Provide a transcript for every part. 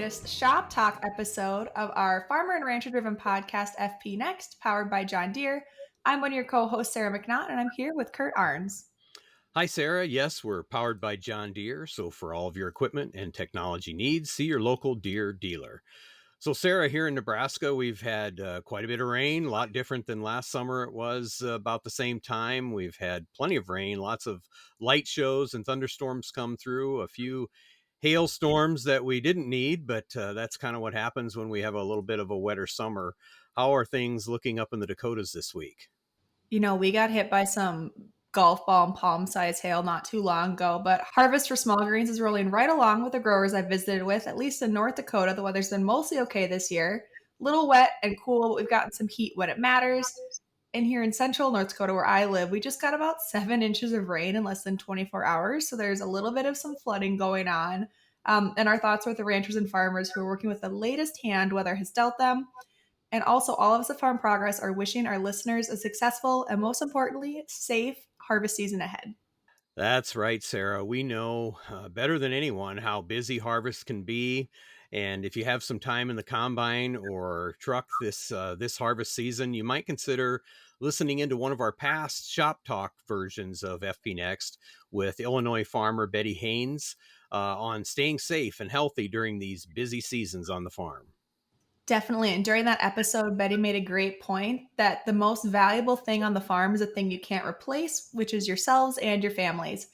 latest Shop Talk episode of our Farmer and Rancher driven podcast, FP Next, powered by John Deere. I'm one of your co-hosts, Sarah McNaught, and I'm here with Kurt Arns. Hi, Sarah. Yes, we're powered by John Deere. So for all of your equipment and technology needs, see your local Deere dealer. So Sarah, here in Nebraska, we've had quite a bit of rain, a lot different than last summer. It was about the same time. We've had plenty of rain, lots of light shows and thunderstorms come through, a few hailstorms that we didn't need, but that's kind of what happens when we have a little bit of a wetter summer. How are things looking up in the Dakotas this week? You know, we got hit by some golf ball and palm size hail not too long ago, but harvest for small greens is rolling right along with the growers I visited with. At least in North Dakota, the weather's been mostly okay this year. Little wet and cool, but we've gotten some heat when it matters. And here in central North Dakota, where I live, we just got about 7 inches of rain in less than 24 hours. So there's a little bit of some flooding going on. And our thoughts are with the ranchers and farmers who are working with the latest hand weather has dealt them. And also, all of us at Farm Progress are wishing our listeners a successful and, most importantly, safe harvest season ahead. That's right, Sarah. We know better than anyone how busy harvest can be. And if you have some time in the combine or truck this harvest season, you might consider listening into one of our past shop talk versions of FP Next with Illinois farmer Betty Haynes on staying safe and healthy during these busy seasons on the farm. Definitely. And during that episode, Betty made a great point that the most valuable thing on the farm is a thing you can't replace, which is yourselves and your families.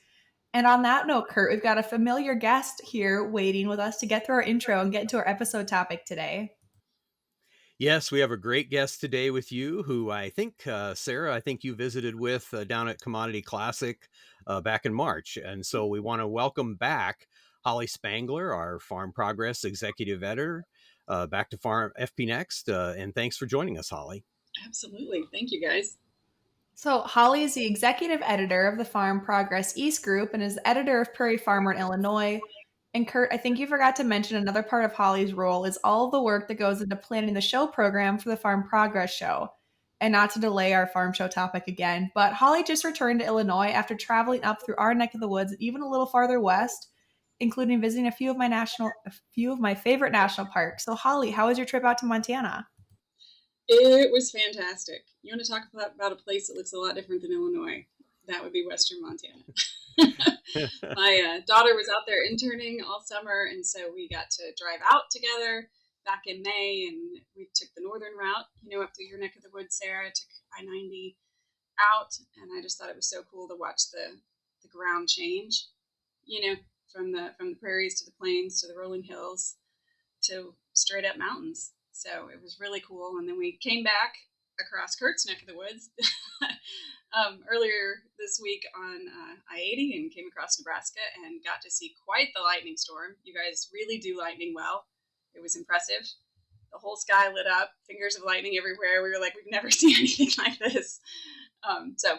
And on that note, Kurt, we've got a familiar guest here waiting with us to get through our intro and get into our episode topic today. Yes, we have a great guest today with you who I think, Sarah, I think you visited with down at Commodity Classic back in March. And so we want to welcome back Holly Spangler, our Farm Progress Executive Editor, back to Farm FP Next. And thanks for joining us, Holly. Absolutely. Thank you, guys. So, Holly is the executive editor of the Farm Progress East Group and is the editor of Prairie Farmer in Illinois. And Kurt, I think you forgot to mention another part of Holly's role is all the work that goes into planning the show program for the Farm Progress Show. And not to delay our farm show topic again, but Holly just returned to Illinois after traveling up through our neck of the woods and even a little farther west, including visiting a few of my favorite national parks. So, Holly, how was your trip out to Montana? It was fantastic. You want to talk about a place that looks a lot different than Illinois? That would be Western Montana. My daughter was out there interning all summer, and so we got to drive out together back in May, and we took the northern route, up through your neck of the woods, Sarah. Took I-90 out, and I just thought it was so cool to watch the ground change, from the prairies to the plains to the rolling hills to straight up mountains. So it was really cool. And then we came back across Kurt's neck of the woods earlier this week on I-80 and came across Nebraska and got to see quite the lightning storm. You guys really do lightning well. It was impressive. The whole sky lit up, fingers of lightning everywhere. We were like, we've never seen anything like this. So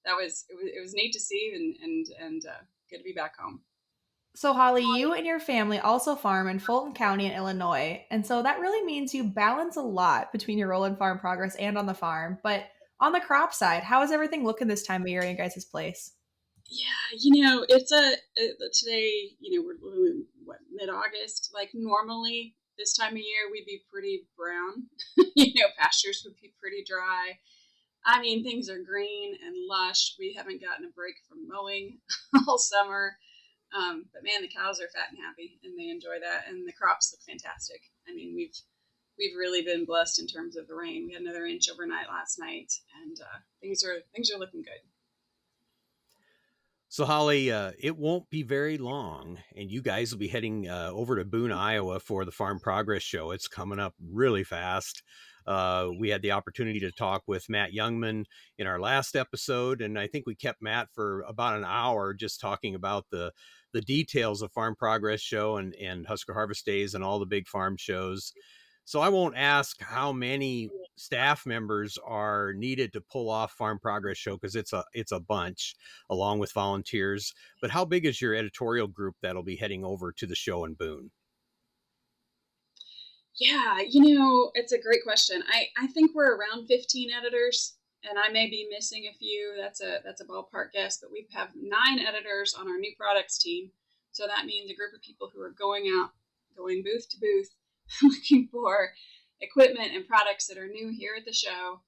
it was neat to see and good to be back home. So, Holly, you and your family also farm in Fulton County in Illinois. And so that really means you balance a lot between your role in Farm Progress and on the farm. But on the crop side, how is everything looking this time of year in your guys' place? Yeah, it's today, we're mid-August. Like normally this time of year, we'd be pretty brown. Pastures would be pretty dry. I mean, things are green and lush. We haven't gotten a break from mowing all summer. But man, the cows are fat and happy, and they enjoy that, and the crops look fantastic. I mean, we've really been blessed in terms of the rain. We had another inch overnight last night, and things are looking good. So, Holly, it won't be very long, and you guys will be heading over to Boone, Iowa for the Farm Progress Show. It's coming up really fast. We had the opportunity to talk with Matt Youngman in our last episode, and I think we kept Matt for about an hour just talking about the details of Farm Progress Show and Husker Harvest Days and all the big farm shows. So I won't ask how many staff members are needed to pull off Farm Progress Show because it's a bunch along with volunteers. But how big is your editorial group that'll be heading over to the show in Boone? Yeah, it's a great question. I think we're around 15 editors, and I may be missing a few. That's a ballpark guess, but we have 9 editors on our new products team. So that means a group of people who are going out going booth to booth, looking for equipment and products that are new here at the show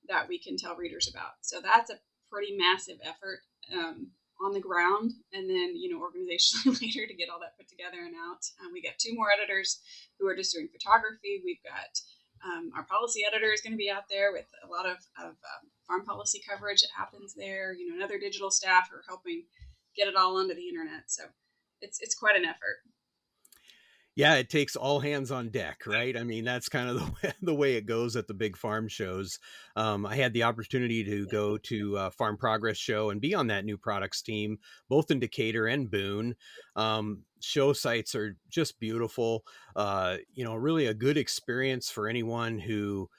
that we can tell readers about. So that's a pretty massive effort on the ground, and then organizationally later to get all that put together and out. We got 2 more editors who are just doing photography. We've got our policy editor is going to be out there with a lot of farm policy coverage that happens there. Another digital staff who are helping get it all onto the internet. So it's quite an effort. Yeah, it takes all hands on deck, right? I mean, that's kind of the way it goes at the big farm shows. I had the opportunity to go to Farm Progress Show and be on that new products team, both in Decatur and Boone. Show sites are just beautiful. Really a good experience for anyone who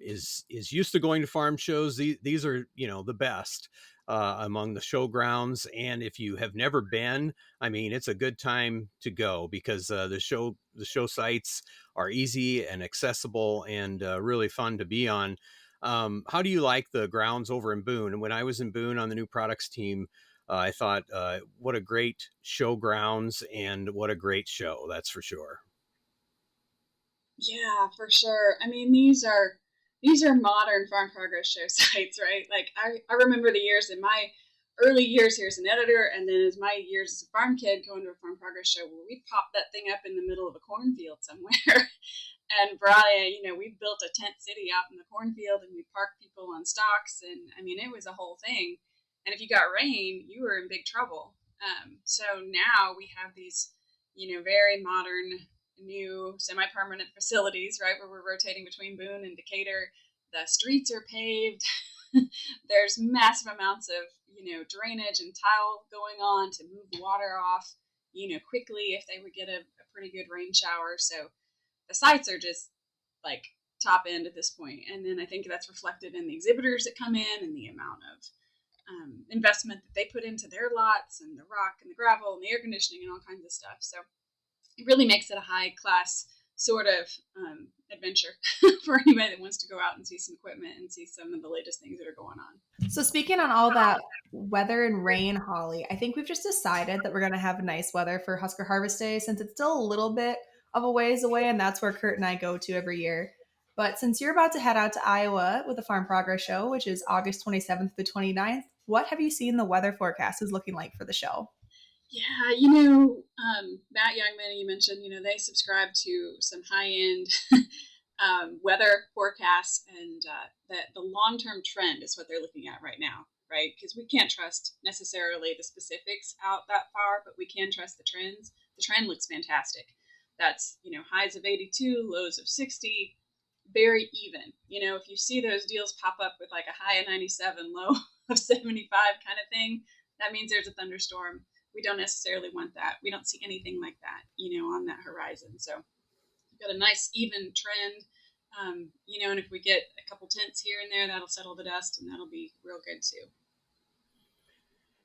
is used to going to farm shows. These are, the best among the showgrounds. And if you have never been, I mean, it's a good time to go because the show sites are easy and accessible and really fun to be on. How do you like the grounds over in Boone? And when I was in Boone on the new products team, I thought, what a great show grounds and what a great show. That's for sure. Yeah, for sure. I mean, these are modern Farm Progress Show sites, right? Like I remember the years in my early years here as an editor, and then as my years as a farm kid going to a Farm Progress Show where we popped that thing up in the middle of a cornfield somewhere and brought we built a tent city out in the cornfield, and we parked people on stalks, and I mean it was a whole thing. And if you got rain, you were in big trouble. So now we have these, very modern new semi-permanent facilities, right, where we're rotating between Boone and Decatur. The streets are paved. There's massive amounts of drainage and tile going on to move water off quickly if they would get a pretty good rain shower. So the sites are just like top end at this point. And then I think that's reflected in the exhibitors that come in and the amount of investment that they put into their lots and the rock and the gravel and the air conditioning and all kinds of stuff. So it really makes it a high class sort of adventure for anybody that wants to go out and see some equipment and see some of the latest things that are going on. So speaking on all that weather and rain, Holly, I think we've just decided that we're going to have nice weather for Husker Harvest Day since it's still a little bit of a ways away, and that's where Kurt and I go to every year. But since you're about to head out to Iowa with the Farm Progress Show, which is August 27th to 29th, what have you seen the weather forecast is looking like for the show? Yeah, Matt Youngman, you mentioned, they subscribe to some high-end weather forecasts, and that the long-term trend is what they're looking at right now, right? Because we can't trust necessarily the specifics out that far, but we can trust the trends. The trend looks fantastic. That's, highs of 82, lows of 60, very even. If you see those deals pop up with like a high of 97, low of 75 kind of thing, that means there's a thunderstorm. We don't necessarily want that. We don't see anything like that, on that horizon. So we've got a nice even trend, and if we get a couple tints here and there, that'll settle the dust, and that'll be real good too.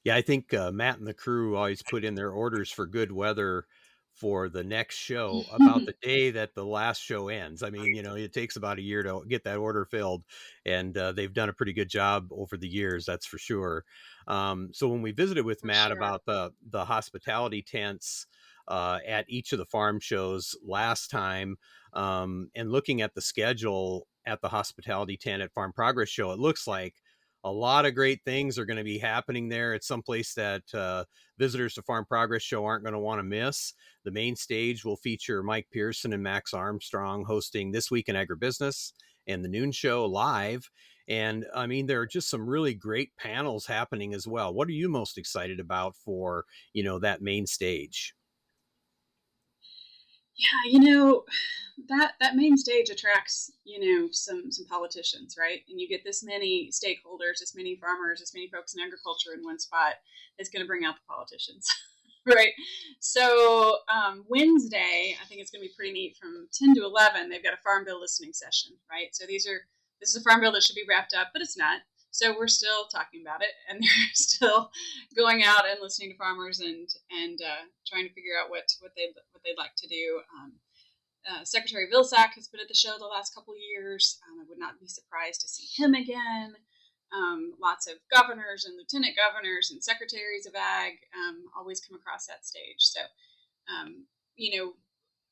Yeah, I think Matt and the crew always put in their orders for good weather for the next show about the day that the last show ends. I mean, it takes about a year to get that order filled, and they've done a pretty good job over the years, that's for sure. So when we visited with Matt about the hospitality tents at each of the farm shows last time, and looking at the schedule at the hospitality tent at Farm Progress Show, it looks like a lot of great things are going to be happening there. It's someplace that visitors to Farm Progress Show aren't going to want to miss. The main stage will feature Mike Pearson and Max Armstrong hosting This Week in Agribusiness and the Noon Show live. And I mean, there are just some really great panels happening as well. What are you most excited about for, that main stage? Yeah, that main stage attracts, some politicians, right? And you get this many stakeholders, this many farmers, this many folks in agriculture in one spot. It's going to bring out the politicians, right? So Wednesday, I think it's going to be pretty neat. From 10 to 11, they've got a farm bill listening session, right? So this is a farm bill that should be wrapped up, but it's not. So we're still talking about it, and they're still going out and listening to farmers and trying to figure out what they'd like to do. Secretary Vilsack has been at the show the last couple of years. I would not be surprised to see him again. Lots of governors and lieutenant governors and secretaries of ag always come across that stage. So,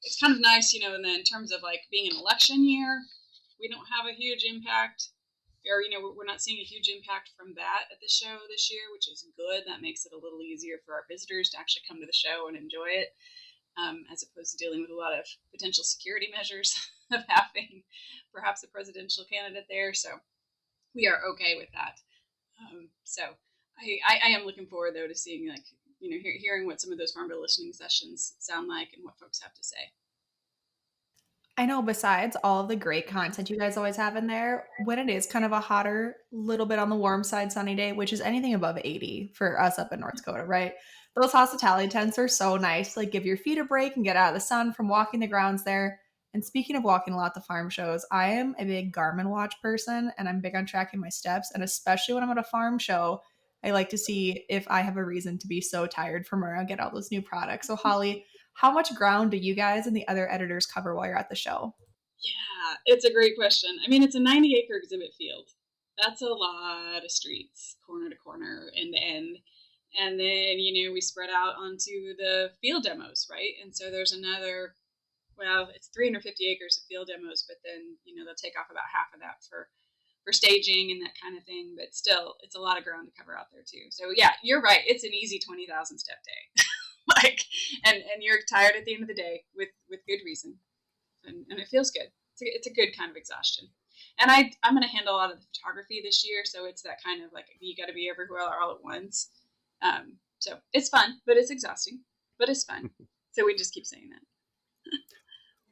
it's kind of nice, and then in terms of like being an election year, we don't have a huge impact, or we're not seeing a huge impact from that at the show this year, which is good. That makes it a little easier for our visitors to actually come to the show and enjoy it, as opposed to dealing with a lot of potential security measures of having perhaps a presidential candidate there. So we are okay with that. So I am looking forward though to seeing, like, hearing what some of those farm bill listening sessions sound like and what folks have to say. I know besides all of the great content you guys always have in there, when it is kind of a hotter, little bit on the warm side sunny day, which is anything above 80 for us up in North Dakota, right? Those hospitality tents are so nice. Like give your feet a break and get out of the sun from walking the grounds there. And speaking of walking a lot the farm shows, I am a big Garmin watch person and I'm big on tracking my steps. And especially when I'm at a farm show, I like to see if I have a reason to be so tired from where I get all those new products. So Holly, how much ground do you guys and the other editors cover while you're at the show? Yeah, it's a great question. I mean, it's a 90-acre exhibit field. That's a lot of streets, corner to corner, end to end. And then, we spread out onto the field demos, right? And so there's another, well, it's 350 acres of field demos, but then, they'll take off about half of that for staging and that kind of thing. But still, it's a lot of ground to cover out there too. So yeah, you're right. It's an easy 20,000 step day. Like, and you're tired at the end of the day with good reason, and it feels good. It's a good kind of exhaustion. And I'm going to handle a lot of the photography this year, so it's that kind of like you got to be everywhere all at once. So it's fun, but it's exhausting, but it's fun. So we just keep saying that.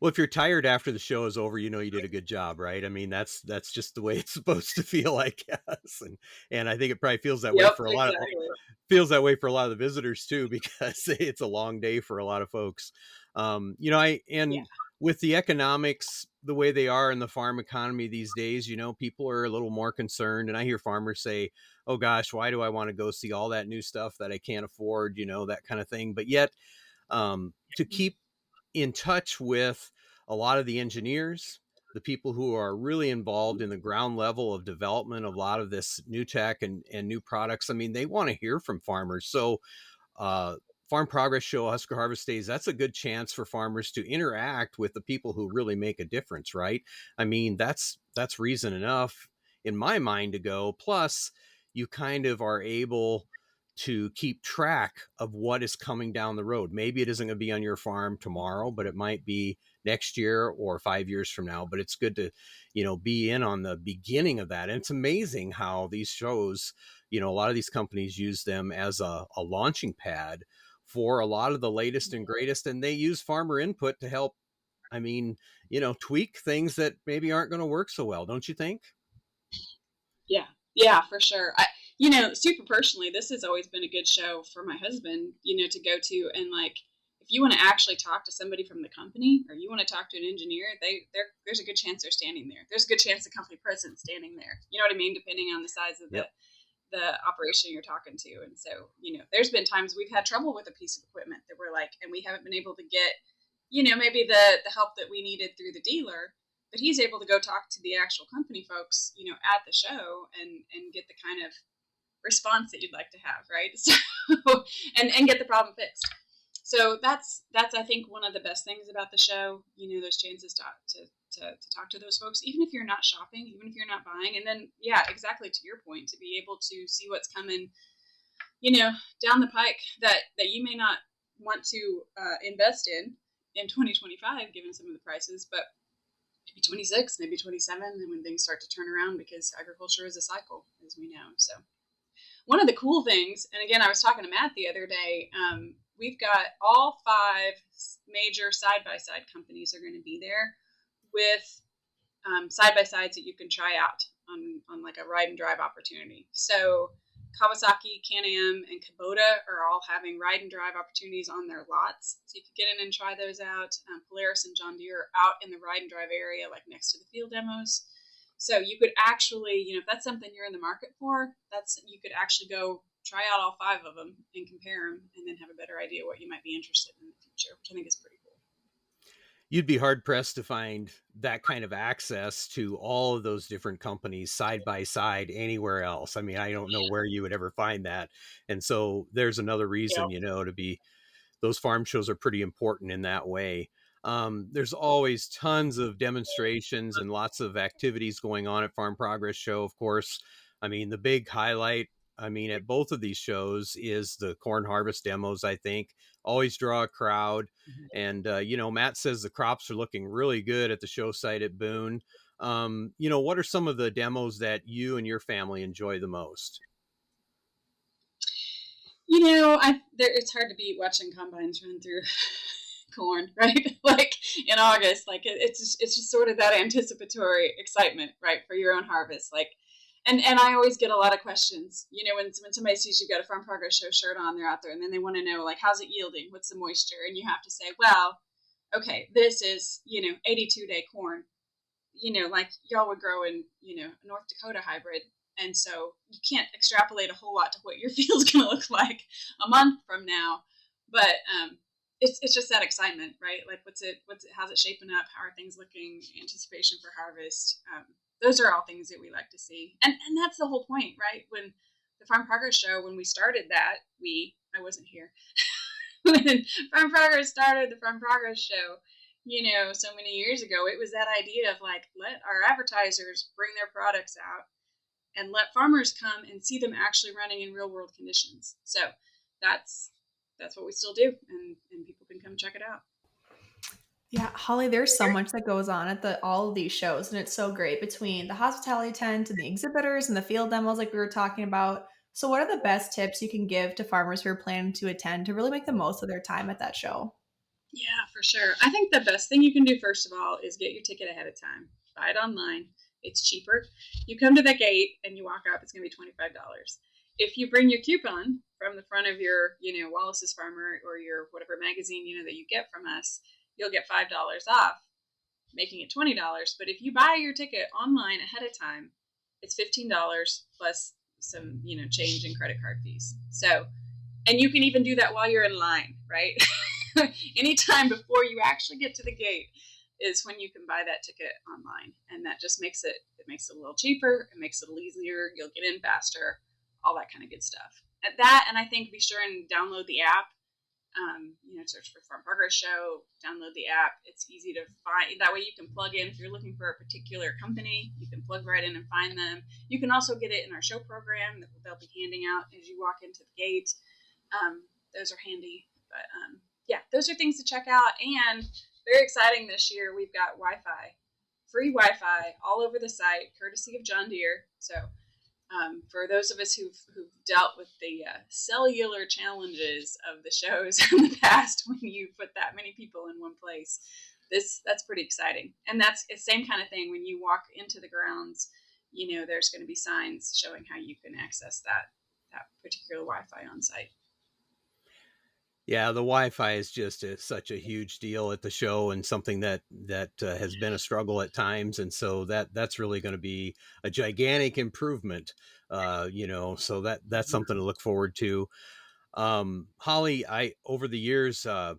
Well, if you're tired after the show is over, you did a good job, right? I mean, that's just the way it's supposed to feel, I guess. And I think it probably feels that way Yep, for a lot of exactly. the visitors too, because it's a long day for a lot of folks. Yeah. With the economics the way they are in the farm economy these days, people are a little more concerned. And I hear farmers say, "Oh gosh, why do I want to go see all that new stuff that I can't afford?" That kind of thing. But yet, to keep in touch with a lot of the engineers, the people who are really involved in the ground level of development of a lot of this new tech and new products. I mean, they want to hear from farmers. So, Farm Progress Show, Husker Harvest Days, that's a good chance for farmers to interact with the people who really make a difference, right? I mean, that's reason enough in my mind to go. Plus, you kind of are able to keep track of what is coming down the road. Maybe it isn't going to be on your farm tomorrow, but it might be next year or 5 years from now. But it's good to, be in on the beginning of that. And it's amazing how these shows, a lot of these companies use them as a launching pad for a lot of the latest and greatest. And they use farmer input to help, I mean, tweak things that maybe aren't going to work so well. Don't you think? Yeah, for sure. Super personally, this has always been a good show for my husband, to go to. And like, if you want to actually talk to somebody from the company or you want to talk to an engineer, there's a good chance they're standing there. There's a good chance the company president's standing there. You know what I mean? Depending on the size of the operation you're talking to. And so, there's been times we've had trouble with a piece of equipment that we're like, and we haven't been able to get, maybe the help that we needed through the dealer, but he's able to go talk to the actual company folks, at the show and get the kind of response that you'd like to have, right? So, and get the problem fixed. So that's I think one of the best things about the show. Those chances to talk to those folks, even if you're not shopping, even if you're not buying, and then exactly to your point, to be able to see what's coming, down the pike that you may not want to invest in 2025, given some of the prices, but maybe 26, maybe 27, and when things start to turn around, because agriculture is a cycle, as we know. So one of the cool things, and again, I was talking to Matt the other day, we've got all 5 major side-by-side companies are going to be there with side-by-sides that you can try out on like a ride and drive opportunity. So Kawasaki, Can-Am, and Kubota are all having ride and drive opportunities on their lots. So you could get in and try those out. Polaris and John Deere are out in the ride and drive area, like next to the field demos. So you could actually, if that's something you're in the market for, you could actually go try out all 5 of them and compare them, and then have a better idea what you might be interested in the future, which I think is pretty cool. You'd be hard pressed to find that kind of access to all of those different companies side by side anywhere else. I mean, I don't know where you would ever find that. And so there's another reason, to be, those farm shows are pretty important in that way. There's always tons of demonstrations and lots of activities going on at Farm Progress Show, of course. I mean, the big highlight, I mean, at both of these shows is the corn harvest demos, I think. Always draw a crowd. And, Matt says the crops are looking really good at the show site at Boone. What are some of the demos that you and your family enjoy the most? It's hard to beat watching combines run through corn, right? Like in August, like it's just sort of that anticipatory excitement, right, for your own harvest. Like, and I always get a lot of questions. When somebody sees you've got a Farm Progress Show shirt on, they're out there, and then they want to know, like, how's it yielding? What's the moisture? And you have to say, well, okay, this is 82-day corn. Like y'all would grow in a North Dakota hybrid. And so you can't extrapolate a whole lot to what your field's going to look like a month from now. But it's just that excitement, right? Like, how's it shaping up? How are things looking? Anticipation for harvest. Those are all things that we like to see. And that's the whole point, right? When the Farm Progress Show, when we started that, I wasn't here. When Farm Progress started the Farm Progress Show, so many years ago, it was that idea of like, let our advertisers bring their products out and let farmers come and see them actually running in real world conditions. So that's what we still do, and people can come check it out. Yeah, Holly, there's so much that goes on at all of these shows, and it's so great between the hospitality tent and the exhibitors and the field demos like we were talking about. So what are the best tips you can give to farmers who are planning to attend to really make the most of their time at that show? Yeah, for sure. I think the best thing you can do, first of all, is get your ticket ahead of time. Buy it online. It's cheaper. You come to the gate and you walk up, it's going to be $25. If you bring your coupon from the front of your, Wallace's Farmer or your whatever magazine, that you get from us, you'll get $5 off, making it $20. But if you buy your ticket online ahead of time, it's $15 plus some, change in credit card fees. So, and you can even do that while you're in line, right? Anytime before you actually get to the gate is when you can buy that ticket online, and that just makes it a little cheaper. It makes it a little easier. You'll get in faster, all that kind of good stuff. At that, and I think be sure and download the app. Search for Farm Progress Show. Download the app. It's easy to find. That way, you can plug in if you're looking for a particular company. You can plug right in and find them. You can also get it in our show program that they'll be handing out as you walk into the gate. Those are handy, but yeah, those are things to check out. And very exciting this year, we've got Wi-Fi, free Wi-Fi all over the site, courtesy of John Deere. So for those of us who've dealt with the cellular challenges of the shows in the past, when you put that many people in one place, that's pretty exciting. And that's the same kind of thing when you walk into the grounds. There's going to be signs showing how you can access that particular Wi-Fi on site. Yeah, the Wi-Fi is just such a huge deal at the show, and something that has been a struggle at times, and so that's really going to be a gigantic improvement. So that's something to look forward to. Holly, over the years, I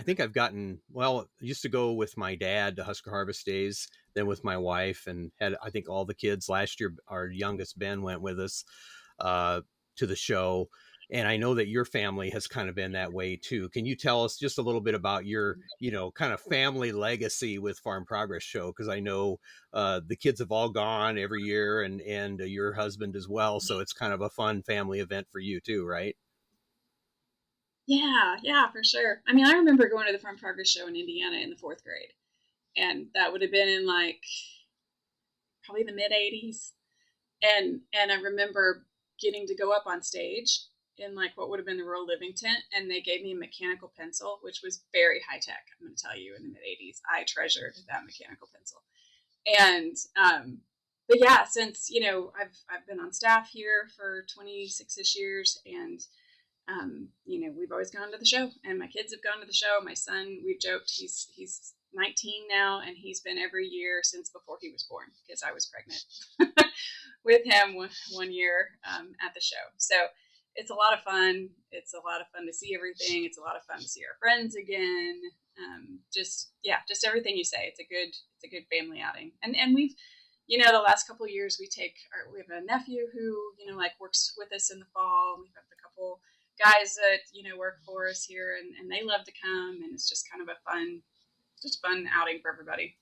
think I've gotten, well, I used to go with my dad to Husker Harvest Days, then with my wife, and had, I think, all the kids. Last year, our youngest Ben went with us to the show. And I know that your family has kind of been that way too. Can you tell us just a little bit about your, kind of family legacy with Farm Progress Show? Because I know the kids have all gone every year, and your husband as well. So it's kind of a fun family event for you too, right? Yeah, for sure. I mean, I remember going to the Farm Progress Show in Indiana in the 4th grade, and that would have been in like probably the mid 80s. And I remember getting to go up on stage in like what would have been the rural living tent, and they gave me a mechanical pencil, which was very high tech. I'm going to tell you, in the mid 80s, I treasured that mechanical pencil. And but yeah, since I've been on staff here for 26ish years, and we've always gone to the show, and my kids have gone to the show. My son, we've joked, he's 19 now, and he's been every year since before he was born, because I was pregnant with him one year at the show. So it's a lot of fun. It's a lot of fun to see everything. It's a lot of fun to see our friends again. Just everything you say. It's a good family outing. And we've, the last couple of years we have a nephew who, works with us in the fall. We have a couple guys that, work for us here, and they love to come, and it's just kind of a fun just fun outing for everybody.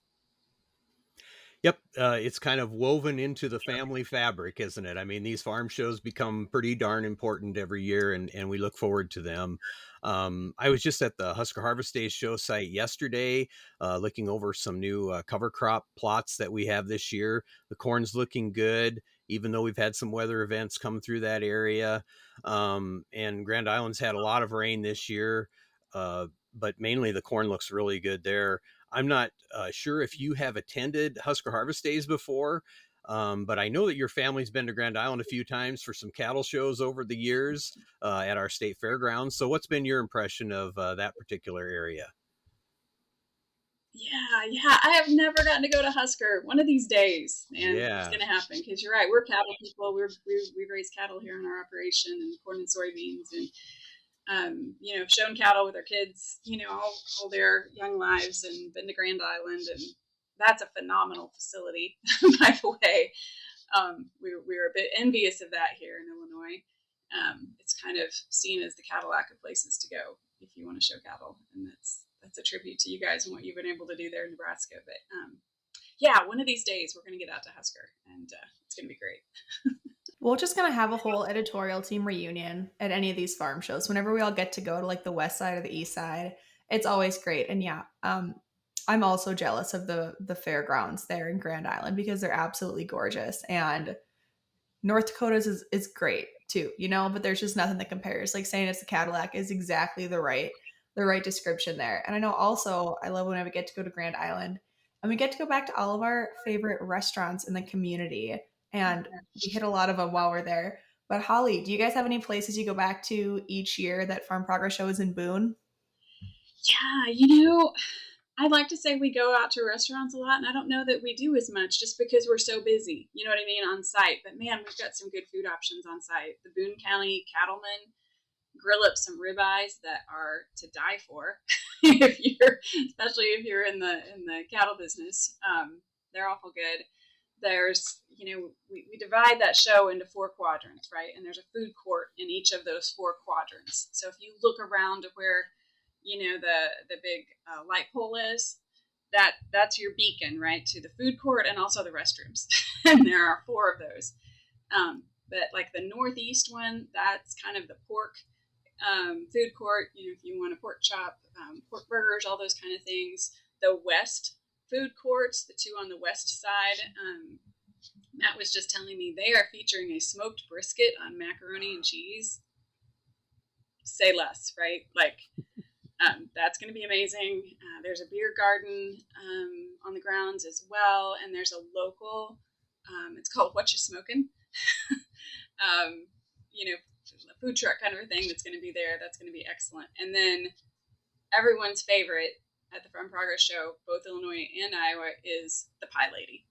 Yep, it's kind of woven into the family fabric, isn't it? I mean, these farm shows become pretty darn important every year, and we look forward to them. I was just at the Husker Harvest Days show site yesterday, looking over some new cover crop plots that we have this year. The corn's looking good, even though we've had some weather events come through that area. And Grand Island's had a lot of rain this year, but mainly the corn looks really good there. I'm not sure if you have attended Husker Harvest Days before, but I know that your family's been to Grand Island a few times for some cattle shows over the years at our state fairgrounds. So what's been your impression of that particular area? Yeah. I have never gotten to go to Husker. One of these days, and it's Yeah. going to happen because you're right. We're cattle people. We raise cattle here in our operation, and corn and soybeans, and shown cattle with our kids, all their young lives, and been to Grand Island, and that's a phenomenal facility. By the way, we're a bit envious of that here in Illinois. It's kind of seen as the Cadillac of places to go if you want to show cattle, and that's a tribute to you guys and what you've been able to do there in Nebraska. But yeah, one of these days we're going to get out to Husker, and it's going to be great. We're just gonna have a whole editorial team reunion at any of these farm shows. Whenever we all get to go to like the west side or the east side, it's always great. And yeah, I'm also jealous of the fairgrounds there in Grand Island because they're absolutely gorgeous. And North Dakota's is great too, but there's just nothing that compares. Like saying it's a Cadillac is exactly the right description there. And I know also I love when we get to go to Grand Island and we get to go back to all of our favorite restaurants in the community. And we hit a lot of them while we're there. But Holly, do you guys have any places you go back to each year that Farm Progress Show is in Boone? Yeah, I'd like to say we go out to restaurants a lot, and I don't know that we do as much just because we're so busy, you know what I mean, on site. But man, we've got some good food options on site. The Boone County Cattlemen grill up some ribeyes that are to die for, especially if you're in the cattle business. They're awful good. There's, we divide that show into 4 quadrants, right? And there's a food court in each of those 4 quadrants. So if you look around to where the big light pole is, that's your beacon, right, to the food court and also the restrooms. And there are 4 of those. But like the northeast one, that's kind of the pork food court. If you want a pork chop, pork burgers, all those kind of things. The west food courts, the 2 on the west side, Matt was just telling me they are featuring a smoked brisket on macaroni and cheese. Say less, right? Like, that's going to be amazing. There's a beer garden on the grounds as well, and there's a local, it's called What You Smoking, a food truck kind of a thing that's going to be there. That's going to be excellent. And then everyone's favorite at the Farm Progress Show, both Illinois and Iowa, is the Pie Lady.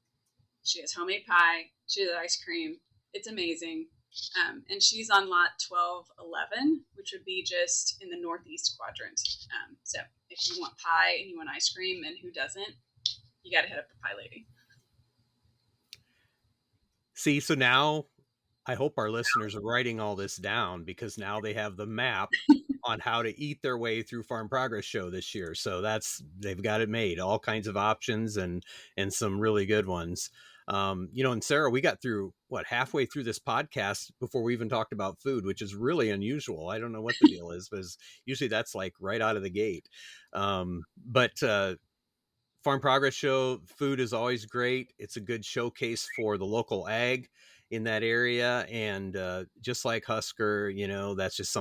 She has homemade pie. She has ice cream. It's amazing. And she's on lot 1211, which would be just in the northeast quadrant. So if you want pie and you want ice cream, and who doesn't, you got to hit up the Pie Lady. See, so now I hope our listeners are writing all this down because now they have the map on how to eat their way through Farm Progress Show this year. So they've got it made, all kinds of options and some really good ones. And Sarah, we got through halfway through this podcast before we even talked about food, which is really unusual. I don't know what the deal is, because usually that's like right out of the gate. But Farm Progress Show, food is always great. It's a good showcase for the local ag in that area. And just like Husker, that's just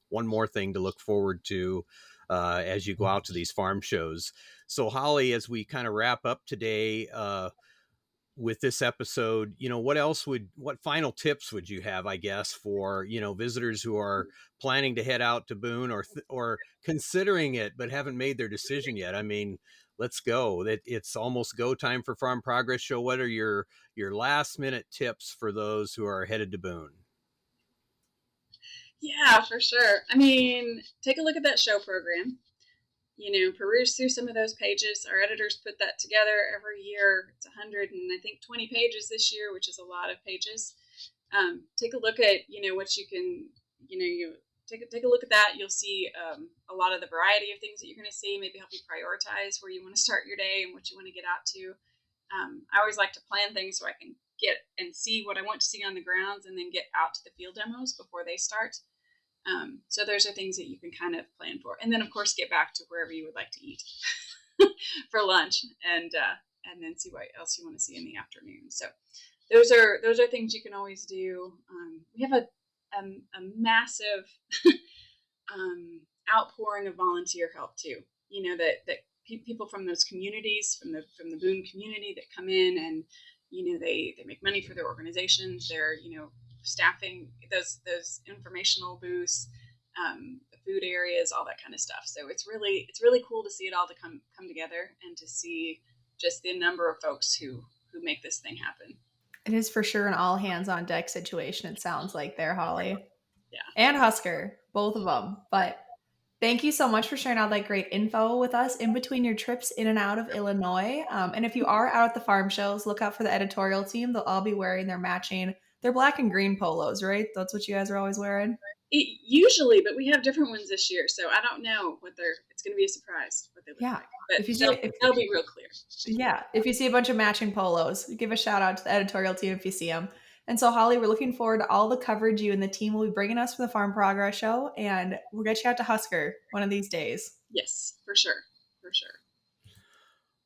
one more thing to look forward to as you go out to these farm shows. So Holly, as we kind of wrap up today with this episode, what final tips would you have, I guess, for, visitors who are planning to head out to Boone or considering it, but haven't made their decision yet? I mean, let's go. It's almost go time for Farm Progress Show. What are your last minute tips for those who are headed to Boone? Yeah, for sure. I mean, take a look at that show program. Peruse through some of those pages. Our editors put that together every year. It's 120 pages this year, which is a lot of pages. Take a look at, what you can, take a look at that. You'll see a lot of the variety of things that you're going to see, maybe help you prioritize where you want to start your day and what you want to get out to. I always like to plan things so I can get and see what I want to see on the grounds and then get out to the field demos before they start. So those are things that you can kind of plan for. And then, of course, get back to wherever you would like to eat for lunch and then see what else you want to see in the afternoon. So those are things you can always do. We have a massive outpouring of volunteer help too. That people from those communities, from the Boone community, that come in and they make money for their organizations. They're staffing those informational booths, the food areas, all that kind of stuff. So it's really cool to see it all to come together and to see just the number of folks who make this thing happen. It is for sure an all hands on deck situation. It sounds like there, Holly. Yeah. And Husker, both of them. But thank you so much for sharing all that great info with us in between your trips in and out of Illinois. And if you are out at the farm shows, look out for the editorial team. They'll all be wearing their matching, they're black and green polos, right? That's what you guys are always wearing? Usually, but we have different ones this year, so I don't know it's going to be a surprise what they look like. But that'll be real clear. Yeah, if you see a bunch of matching polos, give a shout out to the editorial team if you see them. And so, Holly, we're looking forward to all the coverage you and the team will be bringing us for the Farm Progress Show, and we'll get you out to Husker one of these days. Yes, for sure. For sure.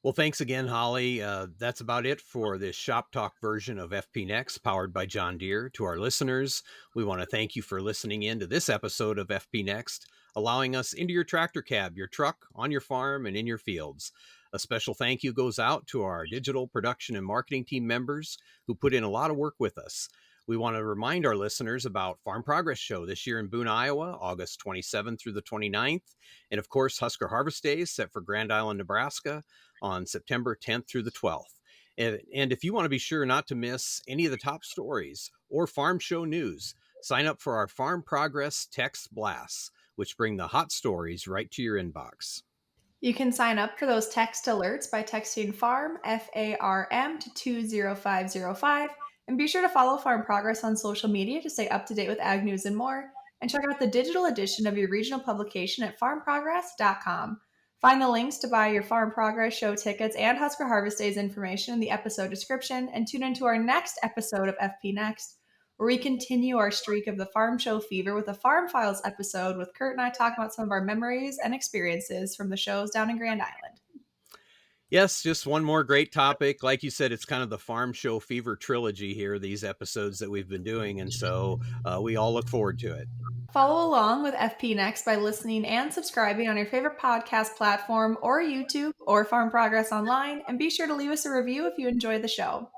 Well, thanks again, Holly. That's about it for this Shop Talk version of FP Next, powered by John Deere. To our listeners, we want to thank you for listening in to this episode of FP Next, allowing us into your tractor cab, your truck, on your farm, and in your fields. A special thank you goes out to our digital production and marketing team members who put in a lot of work with us. We want to remind our listeners about Farm Progress Show this year in Boone, Iowa, August 27th through the 29th. And of course, Husker Harvest Days set for Grand Island, Nebraska on September 10th through the 12th. And if you want to be sure not to miss any of the top stories or farm show news, sign up for our Farm Progress Text Blasts, which bring the hot stories right to your inbox. You can sign up for those text alerts by texting FARM, FARM, to 20505. And be sure to follow Farm Progress on social media to stay up to date with ag news and more. And check out the digital edition of your regional publication at farmprogress.com. Find the links to buy your Farm Progress Show tickets and Husker Harvest Days information in the episode description. And tune into our next episode of FP Next, where we continue our streak of the farm show fever with a Farm Files episode with Kurt and I talking about some of our memories and experiences from the shows down in Grand Island. Yes, just one more great topic. Like you said, it's kind of the Farm Show Fever trilogy here, these episodes that we've been doing. And so we all look forward to it. Follow along with FP Next by listening and subscribing on your favorite podcast platform or YouTube or Farm Progress Online. And be sure to leave us a review if you enjoy the show.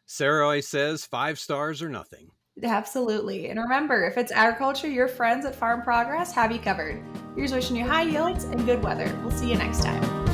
Sarah always says 5 stars or nothing. Absolutely. And remember, if it's agriculture, your friends at Farm Progress have you covered. Here's wishing you high yields and good weather. We'll see you next time.